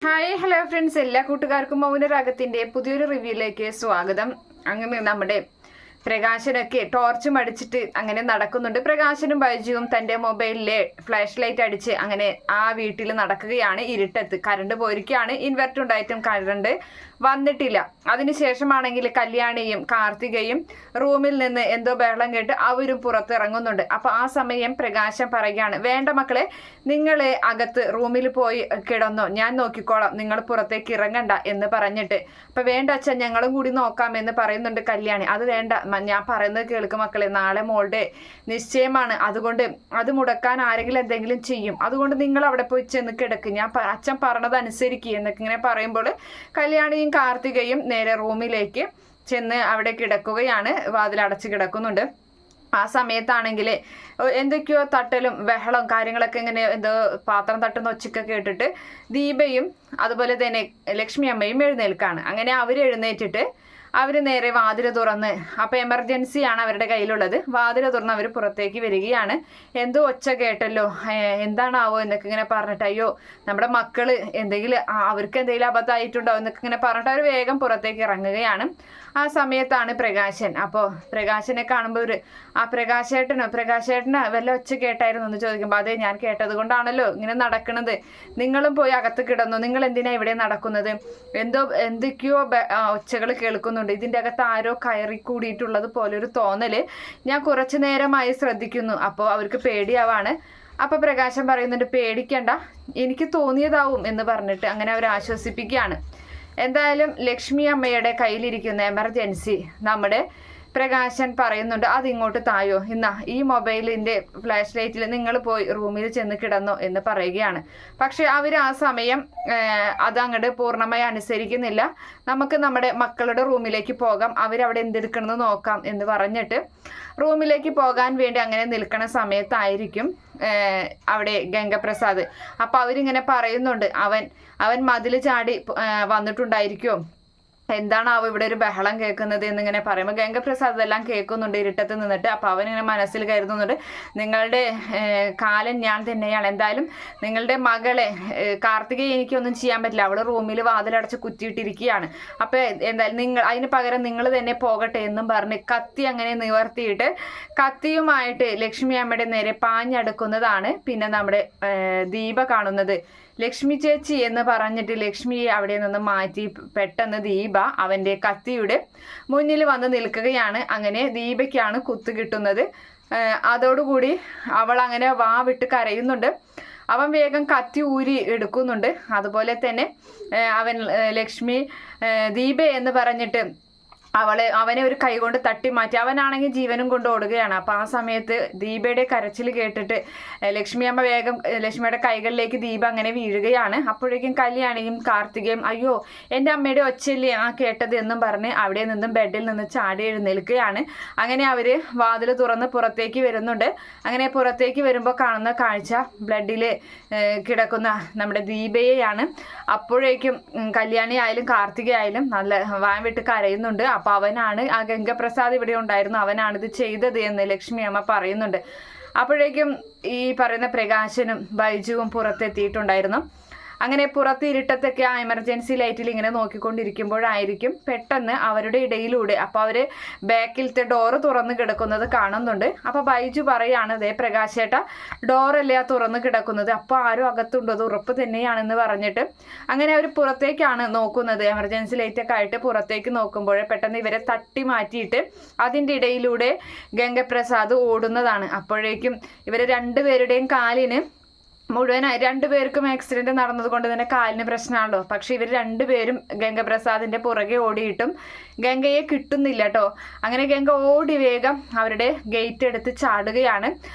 Hi hello friends, എല്ലാ കൂട്ടുകാർക്കും മൗനരാഗത്തിന്റെ പുതിയൊരു റിവ്യൂയിലേക്ക് സ്വാഗതം. അങ്ങനെ നമ്മുടെ പ്രകാശനൊക്കെ ടോർച്ചും അടിച്ചിട്ട് അങ്ങനെ നടക്കുന്നുണ്ട്. പ്രകാശനും ബൈജുവും തന്റെ മൊബൈലിലെ ഫ്ലാഷ് ലൈറ്റ് അടിച്ച് അങ്ങനെ ആ വീട്ടിൽ നടക്കുകയാണ്. ഇരുട്ടത്ത് കറണ്ട് പോയിരിക്കുകയാണ്. ഇൻവെർട്ടർ ഉണ്ടായിട്ടും കറണ്ട് വന്നിട്ടില്ല. അതിനുശേഷമാണെങ്കിൽ കല്യാണിയും കാർത്തികയും റൂമിൽ നിന്ന് എന്തോ ബഹളം കേട്ട് അവരും പുറത്തിറങ്ങുന്നുണ്ട്. അപ്പൊ ആ സമയം പ്രകാശം പറയുകയാണ്, വേണ്ട മക്കളെ, നിങ്ങൾ അകത്ത് റൂമിൽ പോയി കിടന്നോ, ഞാൻ നോക്കിക്കോളാം, നിങ്ങൾ പുറത്തേക്ക് ഇറങ്ങണ്ട എന്ന് പറഞ്ഞിട്ട്. അപ്പൊ വേണ്ട അച്ഛൻ, ഞങ്ങളും കൂടി നോക്കാം എന്ന് പറയുന്നുണ്ട് കല്യാണി. അത് വേണ്ട, ഞാൻ പറയുന്നത് കേൾക്കും മക്കളെ, നാളെ മോളുടെ നിശ്ചയമാണ്, അതുകൊണ്ട് അത് മുടക്കാൻ ആരെങ്കിലും എന്തെങ്കിലും ചെയ്യും, അതുകൊണ്ട് നിങ്ങൾ അവിടെ പോയി ചെന്ന് കിടക്ക്, ഞാൻ അച്ഛൻ പറഞ്ഞത് അനുസരിക്കുക എന്നൊക്കെ ഇങ്ങനെ പറയുമ്പോൾ കല്യാണിയും കാർത്തികയും നേരെ റൂമിലേക്ക് ചെന്ന് അവിടെ കിടക്കുകയാണ്. വാതിലടച്ച് കിടക്കുന്നുണ്ട്. ആ സമയത്താണെങ്കിൽ എന്തൊക്കെയോ തട്ടലും ബഹളം കാര്യങ്ങളൊക്കെ ഇങ്ങനെ എന്തോ പാത്രം തട്ടുന്ന ഒച്ചയൊക്കെ കേട്ടിട്ട് ദീപയും അതുപോലെ തന്നെ ലക്ഷ്മി അമ്മയും എഴുന്നേൽക്കാണ്. അങ്ങനെ അവർ എഴുന്നേറ്റിട്ട് അവർ നേരെ വാതിൽ തുറന്ന്, അപ്പം എമർജൻസിയാണ് അവരുടെ കയ്യിലുള്ളത്, വാതിൽ തുറന്ന് അവർ പുറത്തേക്ക് വരികയാണ്. എന്തോ ഒച്ച കേട്ടല്ലോ, എന്താണാവോ എന്നൊക്കെ ഇങ്ങനെ പറഞ്ഞിട്ട്, അയ്യോ നമ്മുടെ മക്കള് എന്തെങ്കിലും അവർക്ക് എന്തെങ്കിലും അബദ്ധമായിട്ടുണ്ടോ എന്നൊക്കെ ഇങ്ങനെ പറഞ്ഞിട്ട് അവർ വേഗം പുറത്തേക്ക് ഇറങ്ങുകയാണ്. ആ സമയത്താണ് പ്രകാശൻ. അപ്പോൾ പ്രകാശനെ കാണുമ്പോൾ പ്രകാശേട്ടന് വല്ല ഒച്ച കേട്ടായിരുന്നു എന്ന് ചോദിക്കുമ്പോൾ, അതെ ഞാൻ കേട്ടത് കൊണ്ടാണല്ലോ ഇങ്ങനെ നടക്കുന്നത്, നിങ്ങളും പോയി അകത്ത് കിടന്നു, നിങ്ങൾ എന്തിനാ ഇവിടെ നടക്കുന്നത്, എന്തൊക്കെയോ ഒച്ചകൾ കേൾക്കുന്നുണ്ട്, ഇതിൻ്റെ അകത്ത് ആരോ കയറി കൂടിയിട്ടുള്ളത് പോലെ ഒരു തോന്നല് ഞാൻ കുറച്ചു നേരമായി ശ്രദ്ധിക്കുന്നു. അപ്പോൾ അവർക്ക് പേടിയാവാണ്. അപ്പൊ പ്രകാശൻ പറയുന്നുണ്ട്, പേടിക്കണ്ട, എനിക്ക് തോന്നിയതാവും എന്ന് പറഞ്ഞിട്ട് അങ്ങനെ അവർ ആശ്വസിപ്പിക്കുകയാണ്. എന്തായാലും ലക്ഷ്മി അമ്മയുടെ കയ്യിലിരിക്കുന്ന എമർജൻസി നമ്മുടെ പ്രകാശൻ പറയുന്നുണ്ട്, അതിങ്ങോട്ട് തായോ, ഇന്നാ ഈ മൊബൈലിന്റെ ഫ്ലാഷ് ലൈറ്റിൽ നിങ്ങൾ പോയി റൂമിൽ ചെന്ന് കിടന്നോ എന്ന് പറയുകയാണ്. പക്ഷെ അവർ ആ സമയം അതങ്ങോട്ട് പൂർണ്ണമായി അനുസരിക്കുന്നില്ല. നമുക്ക് നമ്മുടെ മക്കളുടെ റൂമിലേക്ക് പോകാം, അവരവിടെ എന്തെടുക്കണമെന്ന് നോക്കാം എന്ന് പറഞ്ഞിട്ട് റൂമിലേക്ക് പോകാൻ വേണ്ടി അങ്ങനെ നിൽക്കുന്ന സമയത്തായിരിക്കും അവിടെ ഗംഗപ്രസാദ്. അപ്പൊ അവരിങ്ങനെ പറയുന്നുണ്ട്, അവൻ മതിൽ ചാടി വന്നിട്ടുണ്ടായിരിക്കുമോ, എന്താണാവോ ഇവിടെ ഒരു ബഹളം കേൾക്കുന്നത് എന്നിങ്ങനെ പറയുമ്പോൾ ഗംഗപ്രസാദ് എല്ലാം കേൾക്കുന്നുണ്ട് ഇരുട്ടത്ത് നിന്നിട്ട്. അപ്പോൾ അവനിങ്ങനെ മനസ്സിൽ കരുതുന്നുണ്ട്, നിങ്ങളുടെ കാലൻ ഞാൻ തന്നെയാണ്, എന്തായാലും നിങ്ങളുടെ മകളെ കാർത്തികയെ എനിക്കൊന്നും ചെയ്യാൻ പറ്റില്ല, അവൾ റൂമിൽ വാതിലടച്ച് കുറ്റിയിട്ടിരിക്കുകയാണ്, അപ്പോൾ എന്തായാലും അതിന് പകരം നിങ്ങൾ തന്നെ പോകട്ടെ എന്നും പറഞ്ഞ് കത്തി അങ്ങനെ നിവർത്തിയിട്ട് കത്തിയുമായിട്ട് ലക്ഷ്മി അമ്മയുടെ നേരെ പാഞ്ഞടുക്കുന്നതാണ് പിന്നെ നമ്മുടെ ദീപ കാണുന്നത്. ലക്ഷ്മി ചേച്ചി എന്ന് പറഞ്ഞിട്ട് ലക്ഷ്മിയെ അവിടെ നിന്ന് മാറ്റി പെട്ടെന്ന് ദീപ അവൻ്റെ കത്തിയുടെ മുന്നിൽ വന്ന് നിൽക്കുകയാണ്. അങ്ങനെ ദീപയ്ക്കാണ് കുത്തു കിട്ടുന്നത്. അതോടുകൂടി അവൾ അങ്ങനെ വാ വിട്ട് കരയുന്നുണ്ട്. അവൻ വേഗം കത്തി ഊരി എടുക്കുന്നുണ്ട്. അതുപോലെ തന്നെ അവൻ ലക്ഷ്മി ദീപ എന്ന് പറഞ്ഞിട്ട് അവനെ ഒരു കൈ കൊണ്ട് തട്ടി മാറ്റി. അവനാണെങ്കിൽ ജീവനും കൊണ്ട് ഓടുകയാണ്. അപ്പോൾ ആ സമയത്ത് ദീപയുടെ കരച്ചിൽ കേട്ടിട്ട് ലക്ഷ്മി അമ്മ വേഗം ലക്ഷ്മിയുടെ കൈകളിലേക്ക് ദീപ അങ്ങനെ വീഴുകയാണ്. അപ്പോഴേക്കും കല്യാണിയും കാർത്തികയും, അയ്യോ എൻ്റെ അമ്മയുടെ ഒച്ചയില്ലേ ആ കേട്ടത് എന്നും പറഞ്ഞ് അവിടെ നിന്നും ബെഡിൽ നിന്ന് ചാടി എഴുന്നേൽക്കുകയാണ്. അങ്ങനെ അവർ വാതിൽ തുറന്ന് പുറത്തേക്ക് വരുന്നുണ്ട്. അങ്ങനെ പുറത്തേക്ക് വരുമ്പോൾ കാണുന്ന കാഴ്ച ബ്ലഡിൽ കിടക്കുന്ന നമ്മുടെ ദീപയെയാണ്. അപ്പോഴേക്കും കല്യാണി ആയാലും കാർത്തിക ആയാലും നല്ല വാൻ വിട്ട് കരയുന്നുണ്ട്. അപ്പൊ അവനാണ്, ആ ഗംഗപ്രസാദ് ഇവിടെ ഉണ്ടായിരുന്നു, അവനാണ് ഇത് ചെയ്തത് എന്ന് ലക്ഷ്മി അമ്മ പറയുന്നുണ്ട്. അപ്പോഴേക്കും ഈ പറയുന്ന പ്രകാശനും ബൈജുവും പുറത്തെത്തിയിട്ടുണ്ടായിരുന്നു. അങ്ങനെ പുറത്ത് ഇരുട്ടത്തൊക്കെ ആ എമർജൻസി ലൈറ്റിൽ ഇങ്ങനെ നോക്കിക്കൊണ്ടിരിക്കുമ്പോഴായിരിക്കും പെട്ടെന്ന് അവരുടെ ഇടയിലൂടെ അപ്പോൾ അവർ ബാക്കിലത്തെ ഡോറ് തുറന്ന് കിടക്കുന്നത് കാണുന്നുണ്ട്. അപ്പോൾ ബൈജു പറയാണ്, അതേ പ്രകാശേട്ട ഡോറല്ലേ ആ തുറന്ന് കിടക്കുന്നത്, അപ്പോൾ ആരും അകത്തുണ്ടോ, അത് ഉറപ്പ് തന്നെയാണെന്ന് പറഞ്ഞിട്ട് അങ്ങനെ അവർ പുറത്തേക്കാണ് നോക്കുന്നത്. എമർജൻസി ലൈറ്റൊക്കെ ആയിട്ട് പുറത്തേക്ക് നോക്കുമ്പോൾ പെട്ടെന്ന് ഇവരെ തട്ടി മാറ്റിയിട്ട് അതിൻ്റെ ഇടയിലൂടെ ഗംഗപ്രസാദ് ഓടുന്നതാണ്. അപ്പോഴേക്കും ഇവരെ രണ്ടുപേരുടെയും കാലിന് മുഴുവനായി, രണ്ടുപേർക്കും ആക്സിഡന്റ് നടന്നത് കൊണ്ട് തന്നെ കാലിന് പ്രശ്നമാണല്ലോ. പക്ഷെ ഇവർ രണ്ടുപേരും ഗംഗപ്രസാദിന്റെ പുറകെ ഓടിയിട്ടും ഗംഗയെ കിട്ടുന്നില്ല കേട്ടോ. അങ്ങനെ ഗംഗ ഓടി വേഗം അവരുടെ ഗേറ്റ് എടുത്ത് ചാടുകയാണ്.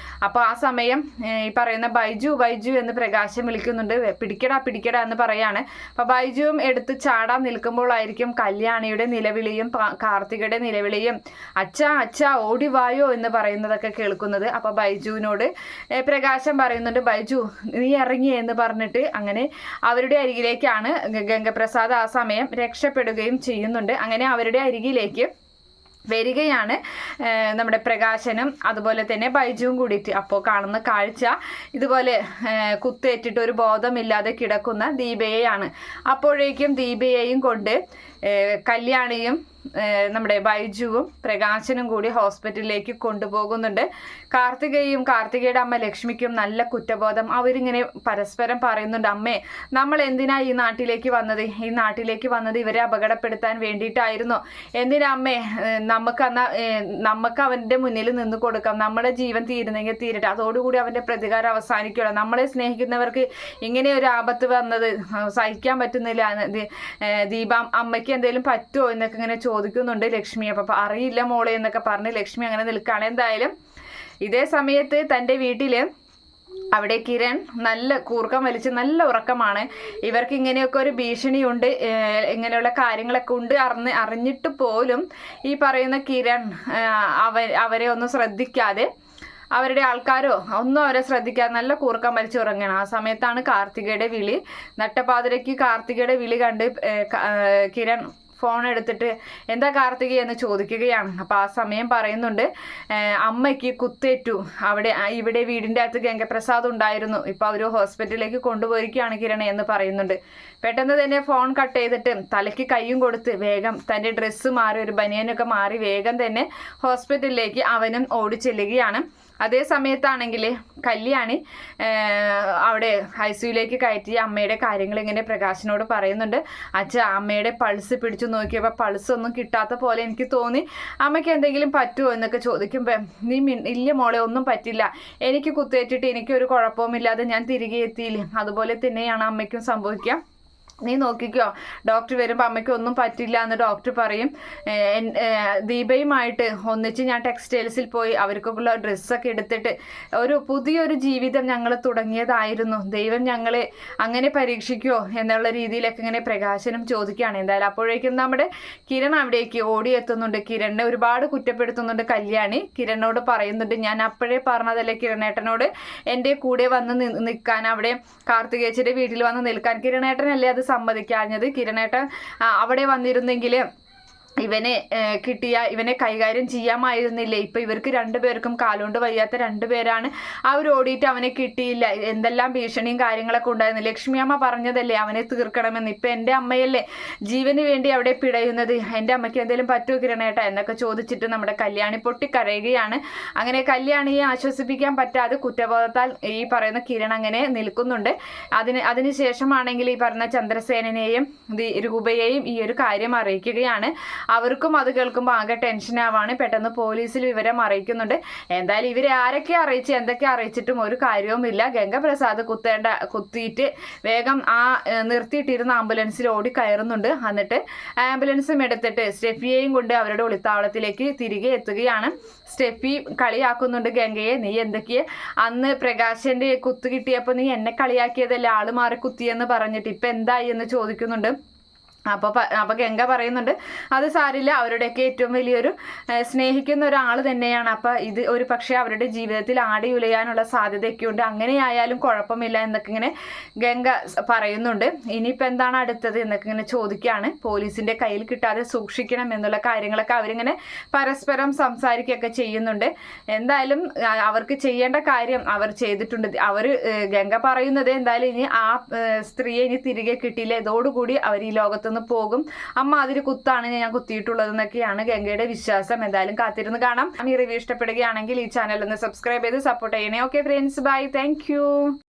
അപ്പോൾ ആ സമയം ഈ പറയുന്ന ബൈജു ബൈജു എന്ന് പ്രകാശം വിളിക്കുന്നുണ്ട്, പിടിക്കടാ എന്ന് പറയാണ്. അപ്പോൾ ബൈജുവും എടുത്ത് ചാടാൻ നിൽക്കുമ്പോഴായിരിക്കും കല്യാണിയുടെ നിലവിളിയും കാർത്തികയുടെ നിലവിളിയും അച്ഛാ ഓടി വായോ എന്ന് പറയുന്നതൊക്കെ കേൾക്കുന്നത്. അപ്പോൾ ബൈജുവിനോട് പ്രകാശം പറയുന്നുണ്ട്, ബൈജു നീ ഇറങ്ങി എന്ന് പറഞ്ഞിട്ട് അങ്ങനെ അവരുടെ അരികിലേക്കാണ് ഗംഗപ്രസാദ് ആ സമയം രക്ഷപ്പെടുകയും ചെയ്യുന്നുണ്ട്. അങ്ങനെ അവരുടെ അരികിലേക്ക് വരികയാണ് നമ്മുടെ പ്രകാശനും അതുപോലെ തന്നെ ബൈജുവും കൂടിയിട്ട്. അപ്പോൾ കാണുന്ന കാഴ്ച ഇതുപോലെ കുത്തേറ്റിട്ട് ഒരു ബോധമില്ലാതെ കിടക്കുന്ന ദീപയെയാണ്. അപ്പോഴേക്കും ദീപയെയും കൊണ്ട് കല്യാണിയും നമ്മുടെ ബൈജുവും പ്രകാശനും കൂടി ഹോസ്പിറ്റലിലേക്ക് കൊണ്ടുപോകുന്നുണ്ട്. കാർത്തികയുടെ അമ്മ ലക്ഷ്മിക്കും നല്ല കുറ്റബോധം. അവരിങ്ങനെ പരസ്പരം പറയുന്നുണ്ട്, അമ്മേ നമ്മൾ എന്തിനാ ഈ നാട്ടിലേക്ക് വന്നത്? ഈ നാട്ടിലേക്ക് വന്നത് ഇവരെ അപകടപ്പെടുത്താൻ വേണ്ടിയിട്ടായിരുന്നു. എന്തിനാ അമ്മേ നമുക്ക് അവൻ്റെ മുന്നിൽ നിന്ന് കൊടുക്കാം. നമ്മുടെ ജീവൻ തീരുന്നെങ്കിൽ തീരട്ടെ, അതോടുകൂടി അവൻ്റെ പ്രതികാരം അവസാനിക്കുകയുള്ളൂ. നമ്മളെ സ്നേഹിക്കുന്നവർക്ക് ഇങ്ങനെ ഒരു ആപത്ത് വന്നത് സഹിക്കാൻ പറ്റുന്നില്ല. ദീപ അമ്മയ്ക്ക് എന്തെങ്കിലും പറ്റുമോ എന്നൊക്കെ ഇങ്ങനെ ചോദിക്കുന്നുണ്ട് ലക്ഷ്മി. അപ്പം അറിയില്ല മോളെ എന്നൊക്കെ പറഞ്ഞ് ലക്ഷ്മി അങ്ങനെ നിൽക്കുകയാണ്. എന്തായാലും ഇതേ സമയത്ത് തൻ്റെ വീട്ടിൽ അവിടെ കിരൺ നല്ല കൂർക്കം വലിച്ച് നല്ല ഉറക്കമാണ്. ഇവർക്ക് ഇങ്ങനെയൊക്കെ ഒരു ഭീഷണിയുണ്ട്, ഇങ്ങനെയുള്ള കാര്യങ്ങളൊക്കെ ഉണ്ട് അറിഞ്ഞിട്ട് പോലും ഈ പറയുന്ന കിരൺ അവരെ ഒന്നും ശ്രദ്ധിക്കാതെ, അവരുടെ ആൾക്കാരോ ഒന്നും അവരെ ശ്രദ്ധിക്കാതെ നല്ല കൂർക്കം വലിച്ചുറങ്ങണം. ആ സമയത്താണ് കാർത്തികയുടെ വിളി. നട്ടപ്പാതിരയ്ക്ക് കാർത്തികയുടെ വിളി കണ്ട് കിരൺ ഫോൺ എടുത്തിട്ട് എന്താ കാർത്തിക എന്ന് ചോദിക്കുകയാണ്. അപ്പോൾ ആ സമയം പറയുന്നുണ്ട്, അമ്മയ്ക്ക് കുത്തേറ്റു, ഇവിടെ വീടിൻ്റെ അകത്ത് ഗംഗപ്രസാദ് ഉണ്ടായിരുന്നു, ഇപ്പോൾ അവർ ഹോസ്പിറ്റലിലേക്ക് കൊണ്ടുപോയിരിക്കുകയാണ് കിരണ എന്ന് പറയുന്നുണ്ട്. പെട്ടെന്ന് തന്നെ ഫോൺ കട്ട് ചെയ്തിട്ട് തലയ്ക്ക് കയ്യും കൊടുത്ത് വേഗം തൻ്റെ ഡ്രസ്സ് മാറി ഒരു ബനിയനൊക്കെ മാറി വേഗം തന്നെ ഹോസ്പിറ്റലിലേക്ക് അവനും ഓടി ചെല്ലുകയാണ്. അതേ സമയത്താണെങ്കിൽ കല്യാണി അവിടെ ഐസിയുലേക്ക് കയറ്റി അമ്മയുടെ കാര്യങ്ങൾ ഇങ്ങനെ പ്രകാശിനോട് പറയുന്നുണ്ട്. അച്ഛാ, അമ്മയുടെ പൾസ് പിടിച്ചു നോക്കിയപ്പോൾ പൾസ് ഒന്നും കിട്ടാത്ത പോലെ എനിക്ക് തോന്നി, അമ്മയ്ക്ക് എന്തെങ്കിലും പറ്റുമോ എന്നൊക്കെ ചോദിക്കുമ്പോൾ ഇല്ല മോളെ, ഒന്നും പറ്റില്ല, എനിക്ക് കുത്തേറ്റിട്ട് എനിക്കൊരു കുഴപ്പവുമില്ലാതെ ഞാൻ തിരികെ എത്തിയില്ലേ, അതുപോലെ തന്നെയാണ് അമ്മയ്ക്കും സംഭവിക്കുക, നീ നോക്കിക്കോ, ഡോക്ടർ വരുമ്പോൾ അമ്മയ്ക്ക് ഒന്നും പറ്റില്ല എന്ന് ഡോക്ടർ പറയും. ദീപയുമായിട്ട് ഒന്നിച്ച് ഞാൻ ടെക്സ്റ്റൈൽസിൽ പോയി അവർക്കുള്ള ഡ്രസ്സൊക്കെ എടുത്തിട്ട് പുതിയൊരു ജീവിതം ഞങ്ങൾ തുടങ്ങിയതായിരുന്നു. ദൈവം ഞങ്ങളെ അങ്ങനെ പരീക്ഷിക്കുമോ എന്നുള്ള രീതിയിലൊക്കെ ഇങ്ങനെ പ്രകാശനും ചോദിക്കുകയാണ്. എന്തായാലും അപ്പോഴേക്കും നമ്മുടെ കിരൺ അവിടേക്ക് ഓടിയെത്തുന്നുണ്ട്. കിരണിനെ ഒരുപാട് കുറ്റപ്പെടുത്തുന്നുണ്ട് കല്യാണി. കിരണിനോട് പറയുന്നുണ്ട്, ഞാൻ അപ്പോഴേ പറഞ്ഞതല്ലേ കിരണേട്ടനോട് എൻ്റെ കൂടെ വന്ന് നിൽക്കാൻ, അവിടെ കാർത്തികേച്ചിയുടെ വീട്ടിൽ വന്ന് നിൽക്കാൻ. കിരണേട്ടനല്ലേ അത് സമ്മതിക്കാഞ്ഞത്. കിരണേട്ടൻ അവിടെ വന്നിരുന്നെങ്കിൽ ഇവനെ കൈകാര്യം ചെയ്യാമായിരുന്നില്ലേ? ഇപ്പൊ ഇവർക്ക് രണ്ടുപേർക്കും കാലുകൊണ്ട് വയ്യാത്ത രണ്ടുപേരാണ്. അവർ ഓടിയിട്ട് അവനെ കിട്ടിയില്ല. എന്തെല്ലാം ഭീഷണിയും കാര്യങ്ങളൊക്കെ ഉണ്ടായിരുന്നു. ലക്ഷ്മിയമ്മ പറഞ്ഞതല്ലേ അവനെ തീർക്കണമെന്ന്. ഇപ്പൊ എൻ്റെ അമ്മയല്ലേ ജീവന് വേണ്ടി അവിടെ പിടയുന്നത്. എൻ്റെ അമ്മയ്ക്ക് എന്തെങ്കിലും പറ്റുമോ കിരണേട്ട എന്നൊക്കെ ചോദിച്ചിട്ട് നമ്മുടെ കല്യാണി പൊട്ടിക്കരയുകയാണ്. അങ്ങനെ കല്യാണിയെ ആശ്വസിപ്പിക്കാൻ പറ്റാതെ കുറ്റബോധത്താൽ ഈ പറയുന്ന കിരൺ അങ്ങനെ നിൽക്കുന്നുണ്ട്. അതിനുശേഷമാണെങ്കിൽ ഈ പറഞ്ഞ ചന്ദ്രസേനനെയും രൂപയെയും ഈ ഒരു കാര്യം അറിയിക്കുകയാണ്. അവർക്കും അത് കേൾക്കുമ്പോൾ ആകെ ടെൻഷനാവാണ്. പെട്ടെന്ന് പോലീസിൽ വിവരം അറിയിക്കുന്നുണ്ട്. എന്തായാലും ഇവരെ ആരൊക്കെ അറിയിച്ച് എന്തൊക്കെ അറിയിച്ചിട്ടും ഒരു കാര്യവുമില്ല. ഗംഗപ്രസാദ് കുത്തിയിട്ട് വേഗം ആ നിർത്തിയിട്ടിരുന്ന ആംബുലൻസിൽ ഓടി കയറുന്നുണ്ട്. എന്നിട്ട് ആംബുലൻസും എടുത്തിട്ട് സ്റ്റെഫിയെയും കൊണ്ട് അവരുടെ ഒളിത്താവളത്തിലേക്ക് തിരികെ എത്തുകയാണ്. സ്റ്റെഫി കളിയാക്കുന്നുണ്ട് ഗംഗയെ, നീ എന്തൊക്കെയെ അന്ന് പ്രകാശന്റെ കുത്തു കിട്ടിയപ്പോൾ നീ എന്നെ കളിയാക്കിയതല്ലേ, ആള് മാറി കുത്തിയെന്ന് പറഞ്ഞിട്ട് ഇപ്പം എന്തായി എന്ന് ചോദിക്കുന്നുണ്ട്. അപ്പോൾ ഗംഗ പറയുന്നുണ്ട്, അത് സാരില്ല, അവരുടെയൊക്കെ ഏറ്റവും വലിയൊരു സ്നേഹിക്കുന്ന ഒരാൾ തന്നെയാണ്. അപ്പോൾ ഇത് ഒരു പക്ഷേ അവരുടെ ജീവിതത്തിൽ ആടി ഉലയാനുള്ള സാധ്യതയൊക്കെ ഉണ്ട്, അങ്ങനെയായാലും കുഴപ്പമില്ല എന്നൊക്കെ ഇങ്ങനെ ഗംഗ പറയുന്നുണ്ട്. ഇനിയിപ്പോൾ എന്താണ് അടുത്തത് എന്നൊക്കെ ഇങ്ങനെ ചോദിക്കുകയാണ്. പോലീസിൻ്റെ കയ്യിൽ കിട്ടാതെ സൂക്ഷിക്കണം എന്നുള്ള കാര്യങ്ങളൊക്കെ അവരിങ്ങനെ പരസ്പരം സംസാരിക്കുകയൊക്കെ ചെയ്യുന്നുണ്ട്. എന്തായാലും അവർക്ക് ചെയ്യേണ്ട കാര്യം അവർ ചെയ്തിട്ടുണ്ട്. ഗംഗ പറയുന്നത് എന്തായാലും ഇനി ആ സ്ത്രീയെ ഇനി തിരികെ കിട്ടിയില്ല, ഇതോടുകൂടി അവർ ഈ ലോകത്തുനിന്ന് പോകും. അമ്മ അതിന് കുത്താണ് ഞാൻ കുത്തിയിട്ടുള്ളത് എന്നൊക്കെയാണ് ഗംഗയുടെ വിശ്വാസം. എന്തായാലും കാത്തിരുന്ന് കാണാം. ഈ റിവ്യൂ ഇഷ്ടപ്പെടുകയാണെങ്കിൽ ഈ ചാനൽ ഒന്ന് സബ്സ്ക്രൈബ് ചെയ്ത് സപ്പോർട്ട് ചെയ്യണേ. Okay friends, bye, thank U.